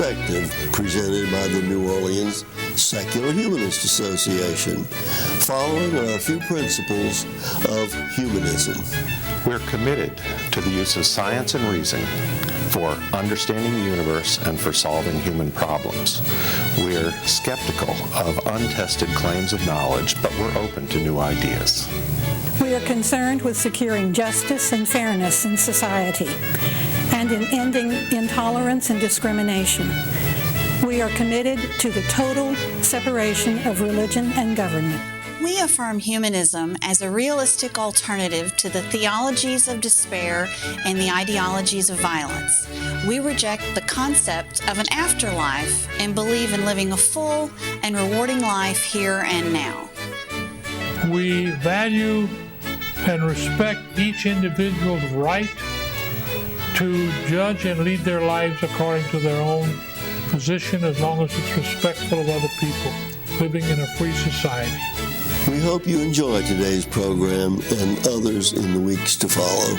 perspective presented by the New Orleans Secular Humanist Association, following our few principles of humanism. We're committed to the use of science and reason for understanding the universe and for solving human problems. We're skeptical of untested claims of knowledge, but we're open to new ideas. We are concerned with securing justice and fairness in society and in ending intolerance and discrimination. We are committed to the total separation of religion and government. We affirm humanism as a realistic alternative to the theologies of despair and the ideologies of violence. We reject the concept of an afterlife and believe in living a full and rewarding life here and now. We value and respect each individual's right to judge and lead their lives according to their own position, as long as it's respectful of other people, living in a free society. We hope you enjoy today's program and others in the weeks to follow.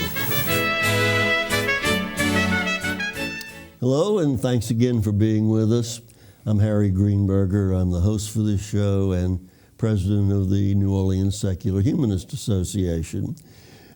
Hello, and thanks again for being with us. I'm Harry Greenberger. I'm the host for this show and president of the New Orleans Secular Humanist Association.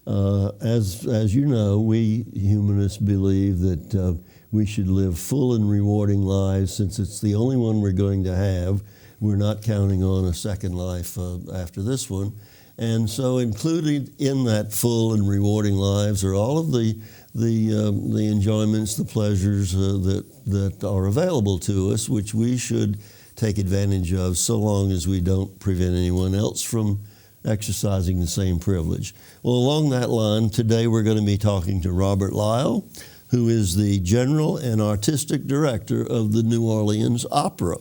As you know, we humanists believe that we should live full and rewarding lives, since it's the only one we're going to have. We're not counting on a second life after this one. And so included in that full and rewarding lives are all of the enjoyments, the pleasures that are available to us, which we should take advantage of, so long as we don't prevent anyone else from exercising the same privilege. Well, along that line, today we're going to be talking to Robert Lyall, who is the General and Artistic Director of the New Orleans Opera.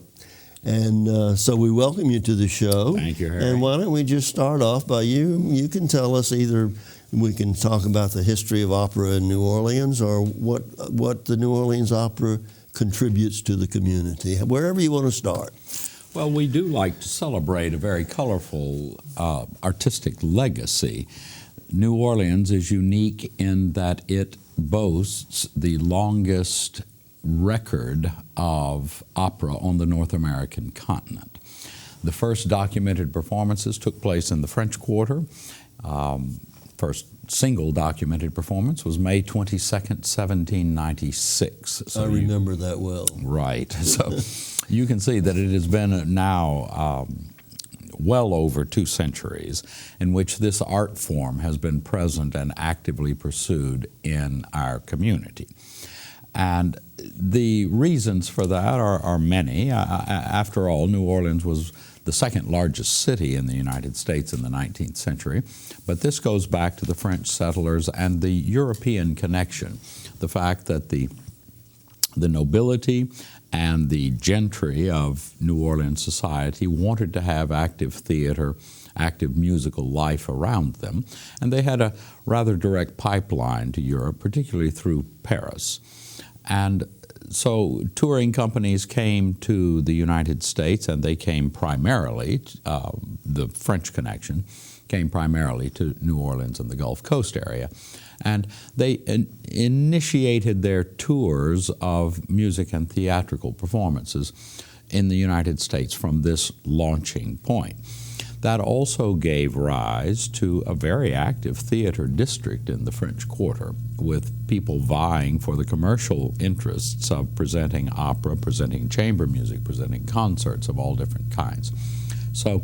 And so we welcome you to the show. Thank you, Harry. And why don't we just start off by you can tell us, either we can talk about the history of opera in New Orleans, or what the New Orleans Opera contributes to the community, wherever you want to start. Well, we do like to celebrate a very colorful artistic legacy. New Orleans is unique in that it boasts the longest record of opera on the North American continent. The first documented performances took place in the French Quarter. First single documented performance was May 22nd, 1796. So I remember that well. Right. So you can see that it has been now well over 2 centuries in which this art form has been present and actively pursued in our community. And the reasons for that are many. After all, New Orleans was the second largest city in the United States in the 19th century. But this goes back to the French settlers and the European connection, the fact that the nobility and the gentry of New Orleans society wanted to have active theater, active musical life around them. And they had a rather direct pipeline to Europe, particularly through Paris. And so touring companies came to the United States, and they came primarily, the French connection came primarily to New Orleans and the Gulf Coast area. And they initiated their tours of music and theatrical performances in the United States from this launching point. That also gave rise to a very active theater district in the French Quarter, with people vying for the commercial interests of presenting opera, presenting chamber music, presenting concerts of all different kinds. So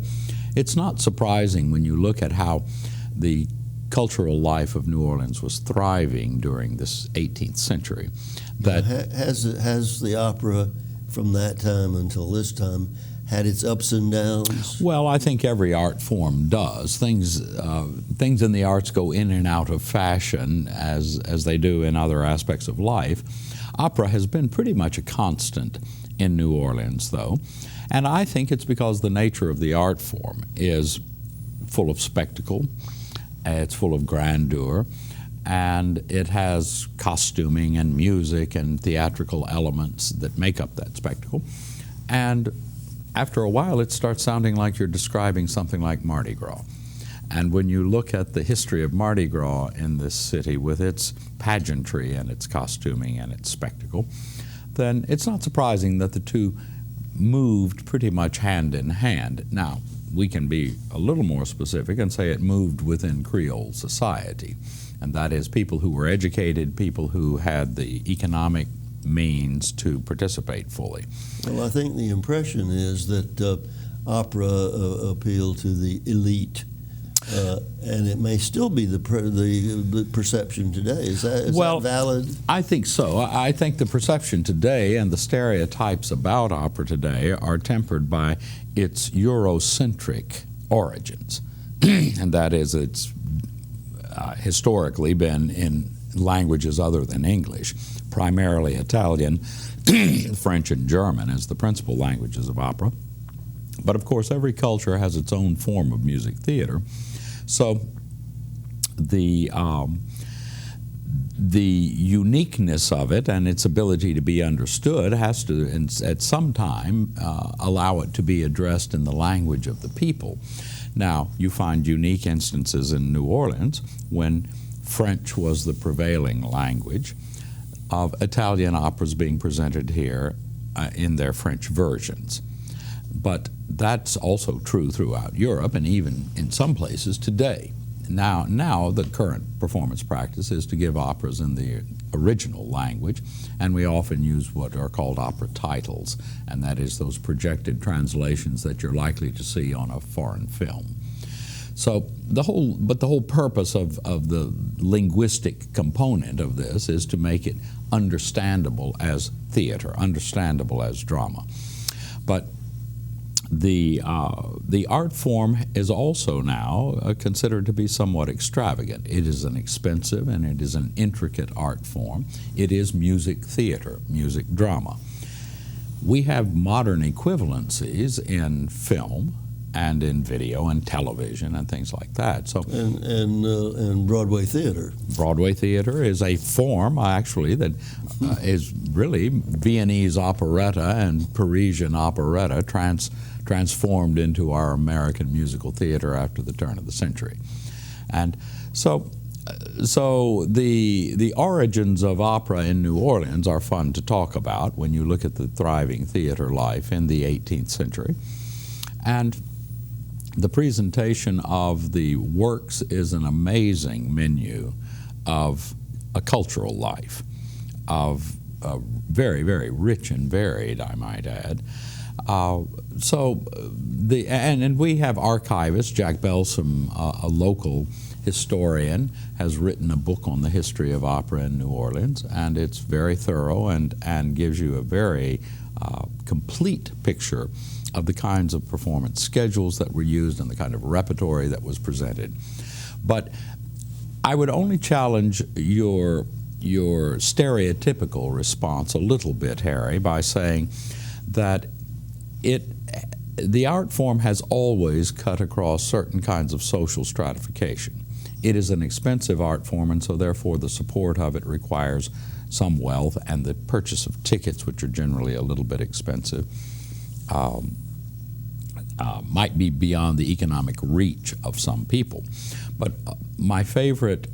it's not surprising when you look at how the cultural life of New Orleans was thriving during this 18th century. That has the opera from that time until this time had its ups and downs? Well, I think every art form does. Things in the arts go in and out of fashion as they do in other aspects of life. Opera has been pretty much a constant in New Orleans, though. And I think it's because the nature of the art form is full of spectacle, it's full of grandeur, and it has costuming and music and theatrical elements that make up that spectacle. And after a while, it starts sounding like you're describing something like Mardi Gras. And when you look at the history of Mardi Gras in this city with its pageantry and its costuming and its spectacle, then it's not surprising that the two moved pretty much hand in hand. Now, we can be a little more specific and say it moved within Creole society, and that is people who were educated, people who had the economic means to participate fully. Well, I think the impression is that opera appealed to the elite, and it may still be the perception today. Is that valid? I think so. I think the perception today and the stereotypes about opera today are tempered by its Eurocentric origins, and that is it's historically been in languages other than English, primarily Italian, French, and German as the principal languages of opera. But of course, every culture has its own form of music theater. So the uniqueness of it and its ability to be understood has to, at some time, allow it to be addressed in the language of the people. Now, you find unique instances in New Orleans when French was the prevailing language of Italian operas being presented here in their French versions. But that's also true throughout Europe and even in some places today. Now the current performance practice is to give operas in the original language, and we often use what are called opera titles, and that is those projected translations that you're likely to see on a foreign film. So the whole purpose of the linguistic component of this is to make it understandable as theater, understandable as drama. But the art form is also now considered to be somewhat extravagant. It is an expensive and it is an intricate art form. It is music theater, music drama. We have modern equivalencies in film and in video and television and things like that. So and Broadway theater. Broadway theater is a form actually that is really Viennese operetta and Parisian operetta transformed into our American musical theater after the turn of the century. And so the origins of opera in New Orleans are fun to talk about when you look at the thriving theater life in the 18th century. And the presentation of the works is an amazing menu of a cultural life, of very, very rich and varied, I might add. And we have archivists. Jack Belsom, a local historian, has written a book on the history of opera in New Orleans, and it's very thorough and gives you a very complete picture of the kinds of performance schedules that were used and the kind of repertory that was presented. But I would only challenge your stereotypical response a little bit, Harry, by saying that the art form has always cut across certain kinds of social stratification. It is an expensive art form, and so therefore the support of it requires some wealth, and the purchase of tickets, which are generally a little bit expensive, might be beyond the economic reach of some people. But my favorite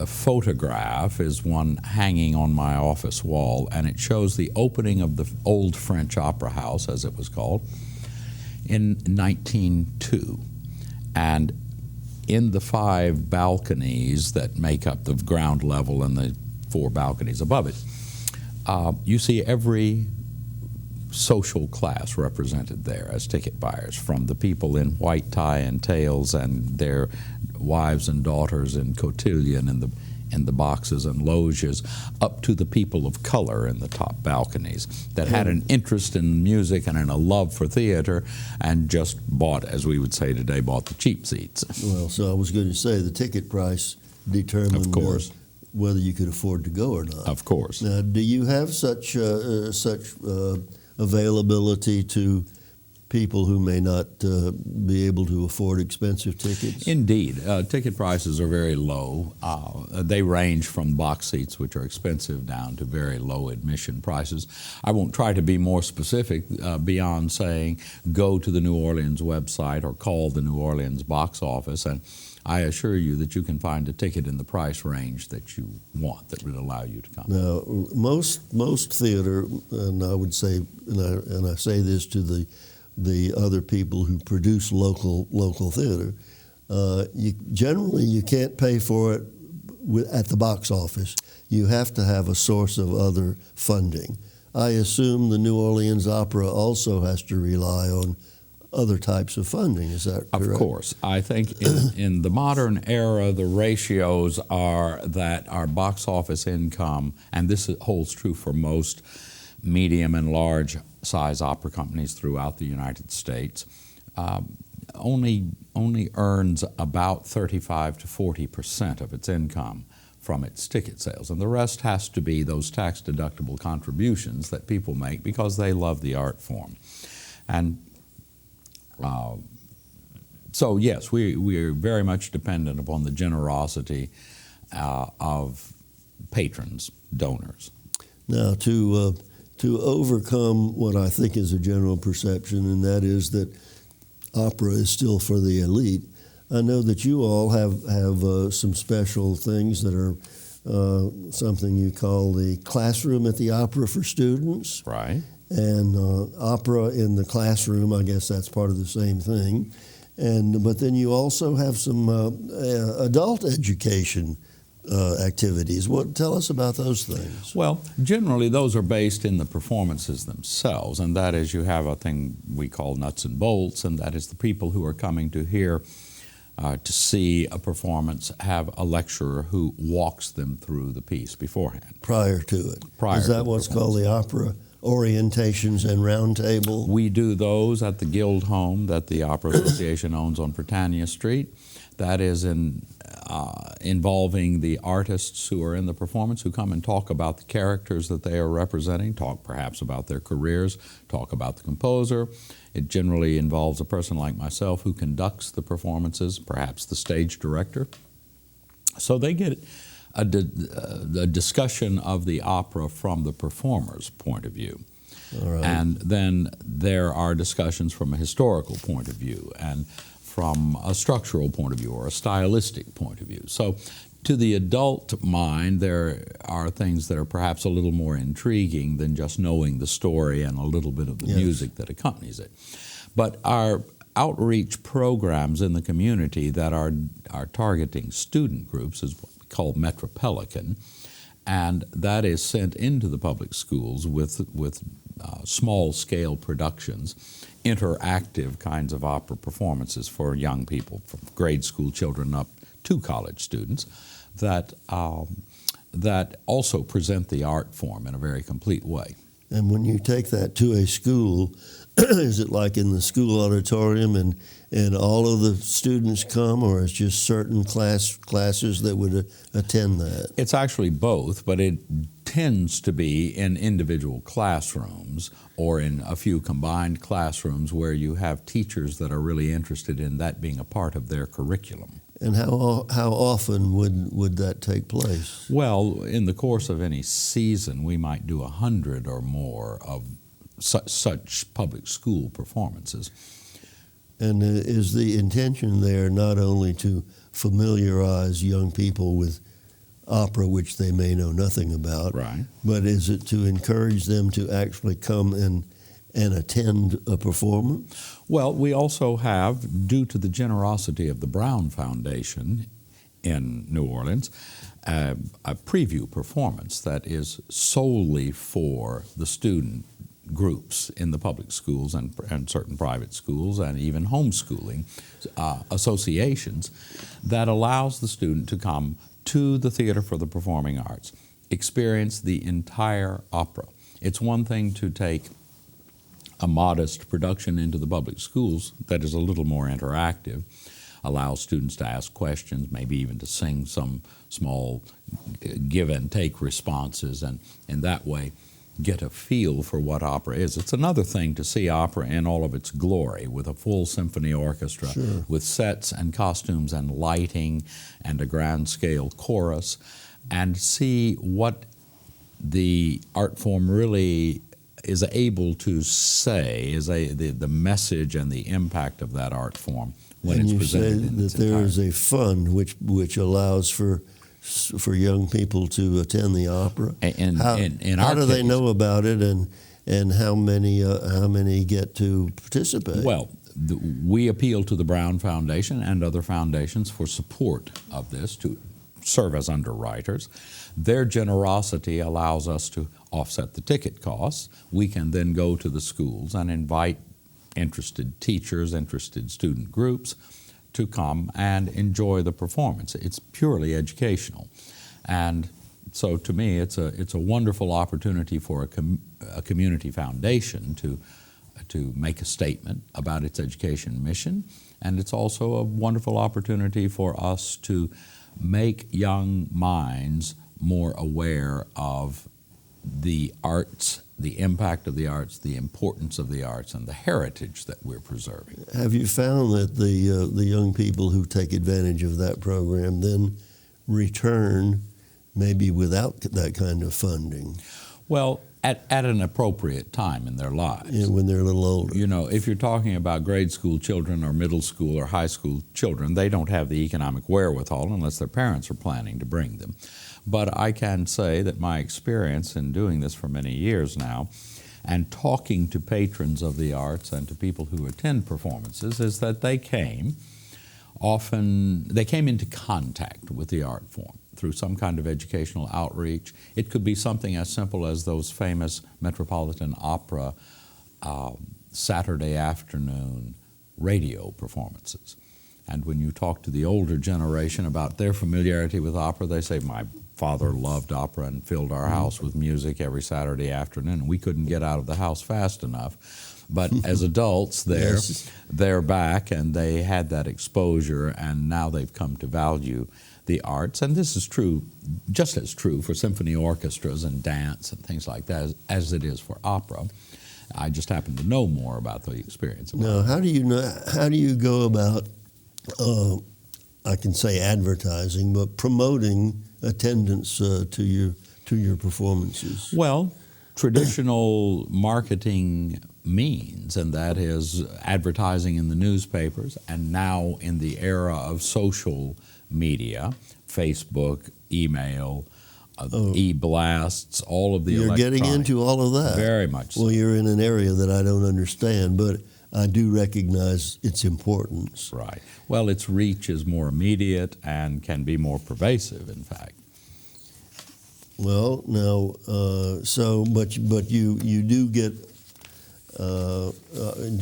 photograph is one hanging on my office wall, and it shows the opening of the old French Opera House, as it was called, in 1902. And in the 5 balconies that make up the ground level and the 4 balconies above it, you see every social class represented there as ticket buyers, from the people in white tie and tails and their wives and daughters in cotillion in the boxes and loges, up to the people of color in the top balconies that had an interest in music and in a love for theater and just bought, as we would say today, bought the cheap seats. Well, so I was going to say the ticket price determined, of course, whether you could afford to go or not. Of course. Now, do you have such availability to people who may not be able to afford expensive tickets? Indeed. Ticket prices are very low. They range from box seats, which are expensive, down to very low admission prices. I won't try to be more specific beyond saying go to the New Orleans website or call the New Orleans box office, and I assure you that you can find a ticket in the price range that you want that would allow you to come. Now, most theater, and I would say, and I say this to the other people who produce local theater, generally you can't pay for it at the box office. You have to have a source of other funding. I assume the New Orleans Opera also has to rely on other types of funding. Is that correct? Of course. I think in the modern era, the ratios are that our box office income, and this holds true for most medium and large size opera companies throughout the United States, only earns about 35 to 40% of its income from its ticket sales. And the rest has to be those tax-deductible contributions that people make because they love the art form. And so yes, we are very much dependent upon the generosity of patrons, donors. Now, to overcome what I think is a general perception, and that is that opera is still for the elite, I know that you all have some special things that are something you call the classroom at the opera for students. Right. And opera in the classroom, I guess that's part of the same thing. But then you also have some adult education activities. Tell us about those things. Well, generally those are based in the performances themselves, and that is you have a thing we call nuts and bolts, and that is the people who are coming to hear to see a performance have a lecturer who walks them through the piece beforehand. Prior to it. Prior is to that what's called the opera orientations and roundtable? We do those at the Guild Home that the Opera Association owns on Britannia Street. That is involving the artists who are in the performance, who come and talk about the characters that they are representing, talk perhaps about their careers, talk about the composer. It generally involves a person like myself who conducts the performances, perhaps the stage director. So they get a discussion of the opera from the performer's point of view. All right. And then there are discussions from a historical point of view and from a structural point of view or a stylistic point of view. So to the adult mind, there are things that are perhaps a little more intriguing than just knowing the story and a little bit of the music that accompanies it. But our outreach programs in the community that are targeting student groups is what we call Metropelican, and that is sent into the public schools with small-scale productions, interactive kinds of opera performances for young people, from grade school children up to college students, that also present the art form in a very complete way. And when you take that to a school, is it like in the school auditorium and all of the students come, or it's just certain classes that would attend that? It's actually both, but it tends to be in individual classrooms or in a few combined classrooms where you have teachers that are really interested in that being a part of their curriculum. And how often would that take place? Well, in the course of any season, we might do 100 or more of such public school performances. And is the intention there not only to familiarize young people with opera, which they may know nothing about, right, but is it to encourage them to actually come and attend a performance? Well, we also have, due to the generosity of the Brown Foundation in New Orleans, a preview performance that is solely for the student groups in the public schools and certain private schools and even homeschooling associations that allows the student to come to the Theater for the Performing Arts, experience the entire opera. It's one thing to take a modest production into the public schools that is a little more interactive, allows students to ask questions, maybe even to sing some small give and take responses, and in that way get a feel for what opera is. It's another thing to see opera in all of its glory with a full symphony orchestra, Sure. with sets and costumes and lighting and a grand scale chorus, and see what the art form really is able to say, is the message and the impact of that art form when And it's you presented say in that its there is entirety. a fund which allows for young people to attend the opera. In How our do they case- know about it, and how many get to participate? Well, we appeal to the Brown Foundation and other foundations for support of this to serve as underwriters. Their generosity allows us to offset the ticket costs. We can then go to the schools and invite interested teachers, interested student groups to come and enjoy the performance. It's purely educational. And so to me, it's a wonderful opportunity for a community foundation to make a statement about its education mission. And it's also a wonderful opportunity for us to make young minds more aware of the arts, the impact of the arts, the importance of the arts, and the heritage that we're preserving. Have you found that the young people who take advantage of that program then return maybe without that kind of funding? Well, at an appropriate time in their lives. When they're a little older? You know, if you're talking about grade school children or middle school or high school children, they don't have the economic wherewithal unless their parents are planning to bring them. But I can say that my experience in doing this for many years now and talking to patrons of the arts and to people who attend performances is that they came into contact with the art form through some kind of educational outreach. It could be something as simple as those famous Metropolitan Opera Saturday afternoon radio performances. And when you talk to the older generation about their familiarity with opera, they say, my father loved opera and filled our house with music every Saturday afternoon. We couldn't get out of the house fast enough. But as adults, Yes. they're back and they had that exposure, and now they've come to value the arts. And this is true, just as true for symphony orchestras and dance and things like that as it is for opera. I just happen to know more about the experience. Now, how do you go about, I can say advertising, but promoting attendance to your performances? Well, traditional marketing means, and that is advertising in the newspapers, and now in the era of social media, Facebook, email, e-blasts, all of the You're electronic. getting into all of that. Very much so. Well, you're in an area that I don't understand, but I do recognize its importance. Right. Well, its reach is more immediate and can be more pervasive, in fact. Well, now, but you do get. Do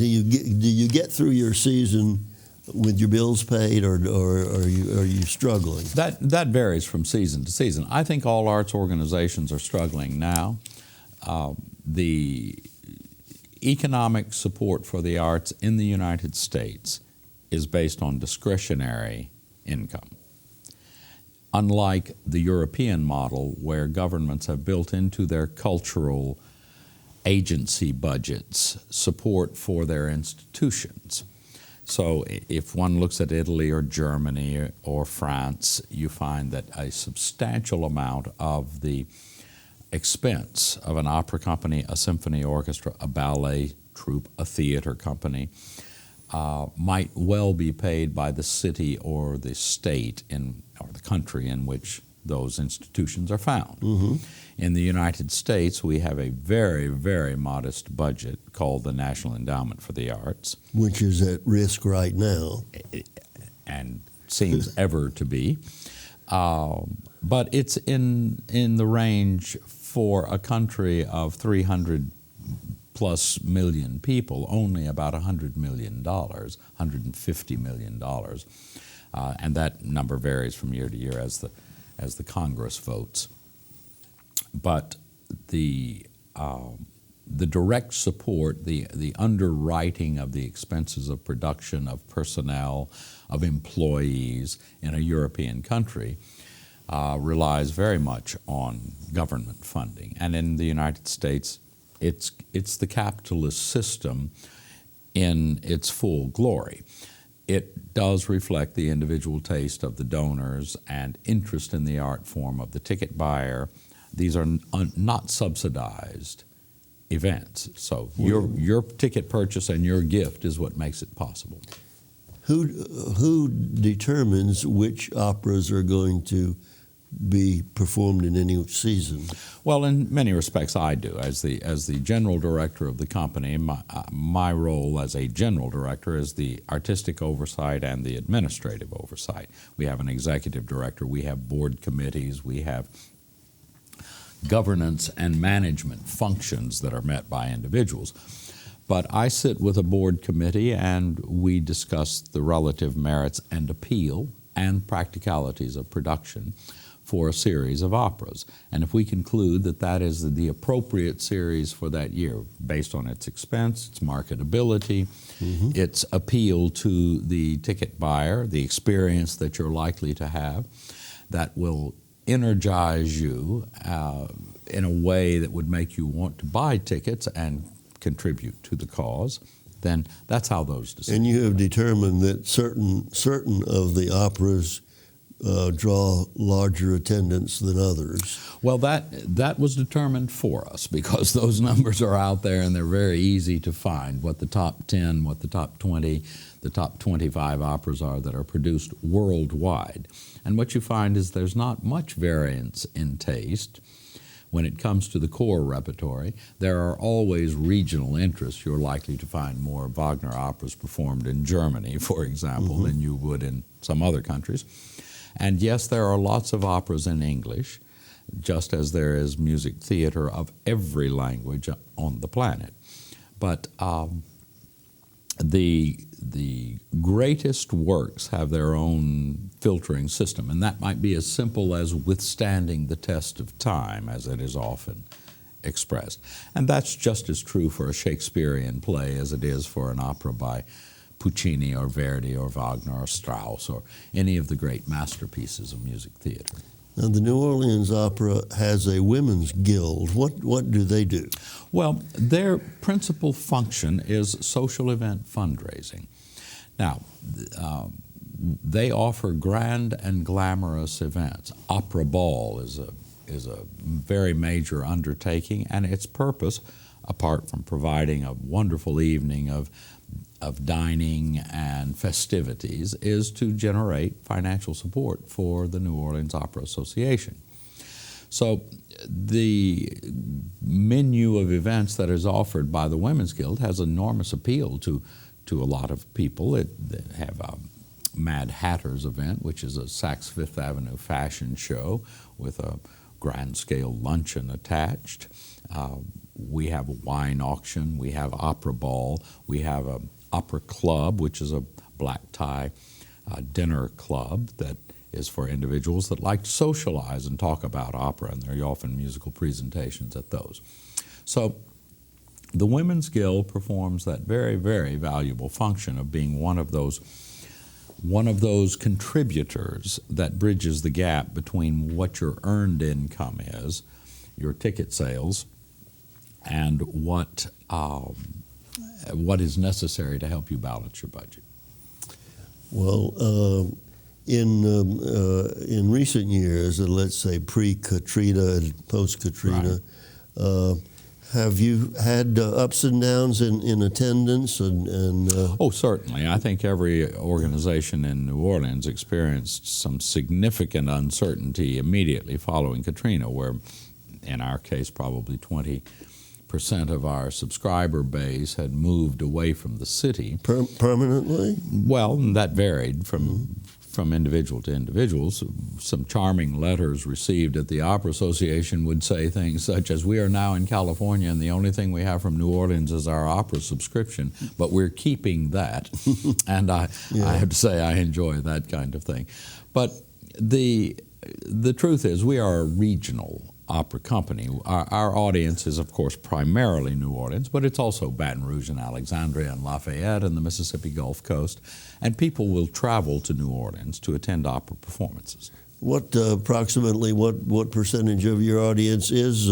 you get through your season with your bills paid, or are you struggling? That varies from season to season. I think all arts organizations are struggling now. The economic support for the arts in the United States is based on discretionary income. Unlike the European model, where governments have built into their cultural agency budgets support for their institutions. So if one looks at Italy or Germany or France, you find that a substantial amount of the expense of an opera company, a symphony orchestra, a ballet troupe, a theater company, might well be paid by the city or the state or the country in which those institutions are found. Mm-hmm. In the United States, we have a very, very modest budget called the National Endowment for the Arts. Which is at risk right now. And seems ever to be. But it's in the range for a country of 300 plus million people, only about $100 million, $150 million. And that number varies from year to year as the Congress votes. But the direct support, the underwriting of the expenses of production, of personnel, of employees in a European country relies very much on government funding. And in the United States, it's the capitalist system in its full glory. It does reflect the individual taste of the donors and interest in the art form of the ticket buyer. These are not subsidized events. So your ticket purchase and your gift is what makes it possible. Who determines which operas are going to be performed in any season? Well, in many respects, I do. As the general director of the company, my role as a general director is the artistic oversight and the administrative oversight. We have an executive director, we have board committees, we have governance and management functions that are met by individuals. But I sit with a board committee and we discuss the relative merits and appeal and practicalities of production for a series of operas. And if we conclude that that is the appropriate series for that year, based on its expense, its marketability, its appeal to the ticket buyer, the experience that you're likely to have, that will energize you in a way that would make you want to buy tickets and contribute to the cause, then that's how those decisions. And you have determined that certain of the operas draw larger attendance than others. Well, that was determined for us because those numbers are out there and they're very easy to find, what the top 10, what the top 20, the top 25 operas are that are produced worldwide. And what you find is there's not much variance in taste. When it comes to the core repertory, there are always regional interests. You're likely to find more Wagner operas performed in Germany, for example, than you would in some other countries. And yes, there are lots of operas in English, just as there is music theater of every language on the planet. But the greatest works have their own filtering system, and that might be as simple as withstanding the test of time, as it is often expressed. And that's just as true for a Shakespearean play as it is for an opera by Puccini or Verdi or Wagner or Strauss or any of the great masterpieces of music theater. Now, the New Orleans Opera has a women's guild. What do they do? Well, their principal function is social event fundraising. Now, they offer grand and glamorous events. Opera Ball is a very major undertaking, and its purpose, apart from providing a wonderful evening of dining and festivities, is to generate financial support for the New Orleans Opera Association. So the menu of events that is offered by the Women's Guild has enormous appeal to a lot of people. They have a Mad Hatter's event, which is a Saks Fifth Avenue fashion show with a grand scale luncheon attached. We have a wine auction, we have Opera Ball, we have a Opera Club, which is a black tie dinner club that is for individuals that like to socialize and talk about opera, and there are often musical presentations at those. So the Women's Guild performs that very, very valuable function of being one of those contributors that bridges the gap between what your earned income is, your ticket sales, and what is necessary to help you balance your budget. Well, in recent years, let's say pre-Katrina and post-Katrina, have you had ups and downs in attendance? Oh, certainly. I think every organization in New Orleans experienced some significant uncertainty immediately following Katrina, where, in our case, probably 20% of our subscriber base had moved away from the city. Permanently? Well, that varied from individual to individuals. Some charming letters received at the Opera Association would say things such as, "We are now in California and the only thing we have from New Orleans is our opera subscription, but we're keeping that." And I have to say I enjoy that kind of thing. But the truth is we are a regional opera company. Our audience is, of course, primarily New Orleans, but it's also Baton Rouge and Alexandria and Lafayette and the Mississippi Gulf Coast, and people will travel to New Orleans to attend opera performances. What approximately what percentage of your audience is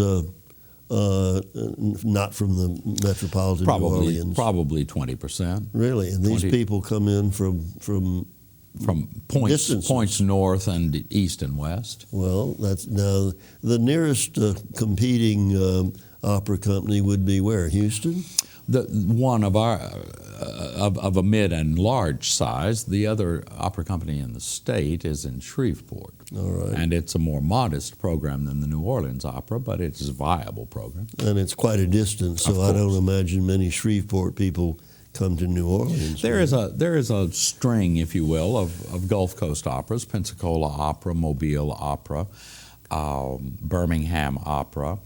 not from the metropolitan New Orleans? Probably 20%. Really, and these 20 people come in from points north and east and west. Well, that's now the nearest competing opera company would be where? Houston? The one of our of a mid and large size. The other opera company in the state is in Shreveport. All right. And it's a more modest program than the New Orleans Opera, but it's a viable program. And it's quite a distance, so I don't imagine many Shreveport people come to New Orleans. There is a string, if you will, of Gulf Coast operas: Pensacola Opera, Mobile Opera, Birmingham Opera.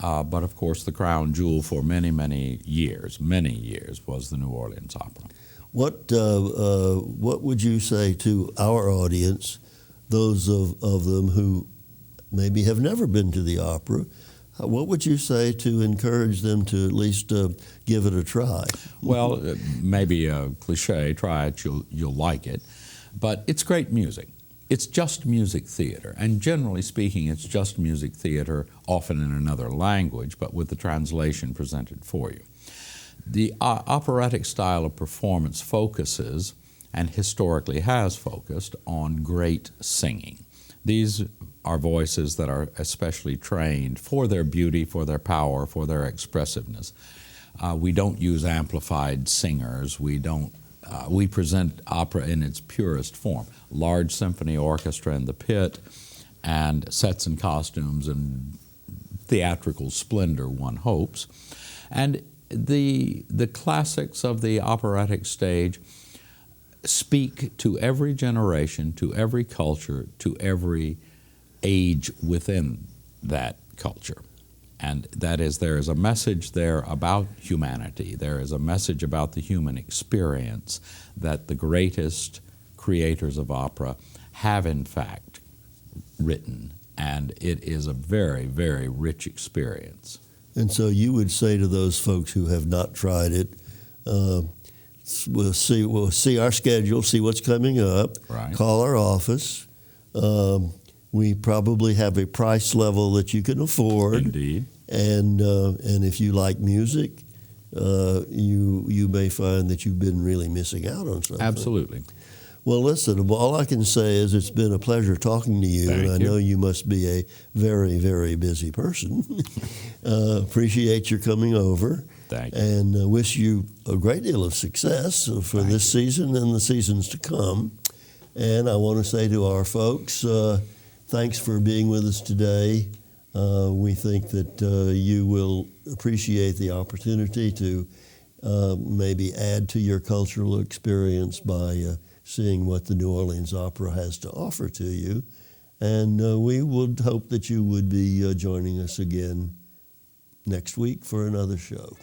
But of course, the crown jewel for many years was the New Orleans Opera. What would you say to our audience, those of them who maybe have never been to the opera? What would you say to encourage them to at least give it a try? Well, maybe a cliche, try it, you'll like it. But it's great music. It's just music theater, and generally speaking, it's just music theater, often in another language, but with the translation presented for you. The operatic style of performance focuses, and historically has focused, on great singing. These are voices that are especially trained for their beauty, for their power, for their expressiveness. We don't use amplified singers. We present opera in its purest form. Large symphony orchestra in the pit, and sets and costumes and theatrical splendor, one hopes. And the classics of the operatic stage speak to every generation, to every culture, to every age within that culture. And that is, there is a message there about humanity. There is a message about the human experience that the greatest creators of opera have in fact written. And it is a very rich experience. And so you would say to those folks who have not tried it, we'll see our schedule, see what's coming up, Right. Call our office. We probably have a price level that you can afford. Indeed. And if you like music, you may find that you've been really missing out on something. Absolutely. Well, listen, all I can say is it's been a pleasure talking to you, Thank and I you. know you must be a very busy person. Appreciate your coming over. Thank you. And wish you a great deal of success for this season and the seasons to come. And I want to say to our folks, thanks for being with us today. We think that you will appreciate the opportunity to maybe add to your cultural experience by seeing what the New Orleans Opera has to offer to you. And we would hope that you would be joining us again next week for another show.